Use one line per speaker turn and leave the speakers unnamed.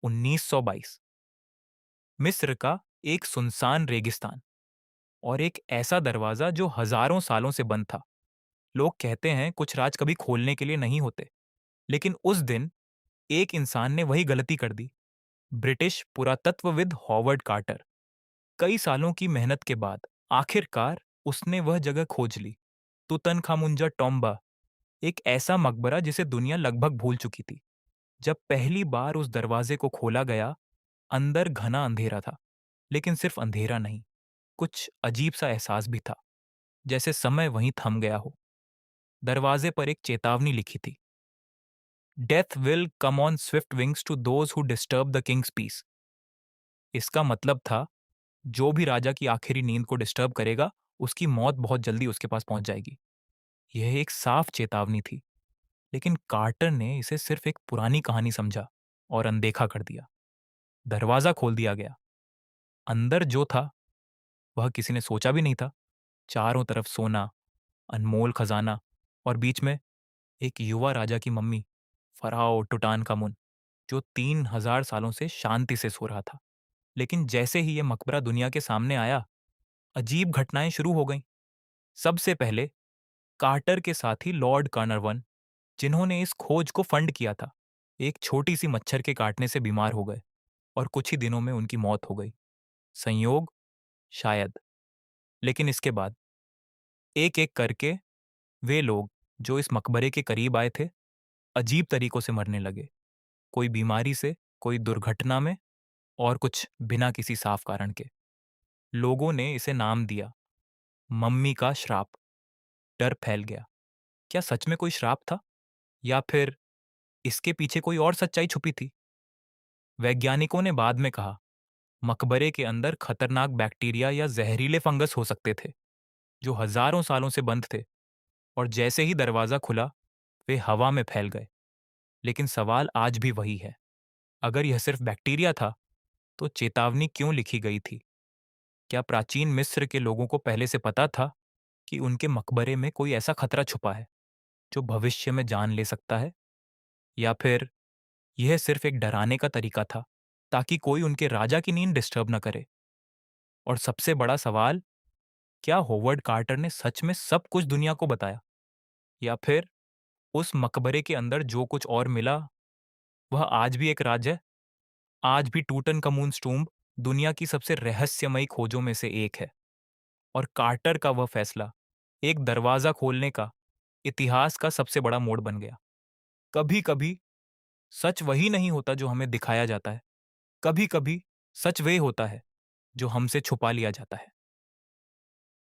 1922। मिस्र का एक सुनसान रेगिस्तान और एक ऐसा दरवाजा जो हजारों सालों से बंद था। लोग कहते हैं कुछ राज कभी खोलने के लिए नहीं होते, लेकिन उस दिन एक इंसान ने वही गलती कर दी। ब्रिटिश पुरातत्वविद हॉवर्ड कार्टर। कई सालों की मेहनत के बाद आखिरकार उसने वह जगह खोज ली। तुतनखामुंजा टोम्बा, एक ऐसा मकबरा जिसे दुनिया लगभग भूल चुकी थी। जब पहली बार उस दरवाजे को खोला गया, अंदर घना अंधेरा था। लेकिन सिर्फ अंधेरा नहीं, कुछ अजीब सा एहसास भी था, जैसे समय वहीं थम गया हो। दरवाजे पर एक चेतावनी लिखी थी, death will come on swift wings to those who disturb the king's peace. इसका मतलब था, जो भी राजा की आखिरी नींद को डिस्टर्ब करेगा, उसकी मौत बहुत जल्दी उसके पास पहुंच जाएगी। यह एक साफ चेतावनी थी, लेकिन कार्टर ने इसे सिर्फ एक पुरानी कहानी समझा और अनदेखा कर दिया। दरवाजा खोल दिया गया। अंदर जो था वह किसी ने सोचा भी नहीं था। चारों तरफ सोना, अनमोल खजाना, और बीच में एक युवा राजा की मम्मी, फराओ टुटानकामुन, जो 3000 सालों से शांति से सो रहा था। लेकिन जैसे ही यह मकबरा दुनिया के सामने आया, अजीब घटनाएं शुरू हो गईं। सबसे पहले कार्टर के साथी लॉर्ड कार्नरवन, जिन्होंने इस खोज को फंड किया था, एक छोटी सी मच्छर के काटने से बीमार हो गए और कुछ ही दिनों में उनकी मौत हो गई। संयोग? शायद। लेकिन इसके बाद एक एक करके वे लोग जो इस मकबरे के करीब आए थे, अजीब तरीकों से मरने लगे। कोई बीमारी से, कोई दुर्घटना में, और कुछ बिना किसी साफ कारण के। लोगों ने इसे नाम दिया, मम्मी का श्राप। डर फैल गया। क्या सच में कोई श्राप था, या फिर इसके पीछे कोई और सच्चाई छुपी थी? वैज्ञानिकों ने बाद में कहा, मकबरे के अंदर खतरनाक बैक्टीरिया या जहरीले फंगस हो सकते थे, जो हजारों सालों से बंद थे, और जैसे ही दरवाजा खुला, वे हवा में फैल गए। लेकिन सवाल आज भी वही है, अगर यह सिर्फ बैक्टीरिया था, तो चेतावनी क्यों लिखी गई थी? क्या प्राचीन मिस्र के लोगों को पहले से पता था कि उनके मकबरे में कोई ऐसा खतरा छुपा है जो भविष्य में जान ले सकता है? या फिर यह सिर्फ एक डराने का तरीका था, ताकि कोई उनके राजा की नींद डिस्टर्ब न करे? और सबसे बड़ा सवाल, क्या होवर्ड कार्टर ने सच में सब कुछ दुनिया को बताया, या फिर उस मकबरे के अंदर जो कुछ और मिला वह आज भी एक राज है? आज भी टूटनकमून टूम्ब दुनिया की सबसे रहस्यमयी खोजों में से एक है, और कार्टर का वह फैसला एक दरवाजा खोलने का इतिहास का सबसे बड़ा मोड़ बन गया। कभी कभी सच वही नहीं होता जो हमें दिखाया जाता है, कभी कभी सच वे होता है जो हमसे छुपा लिया जाता है।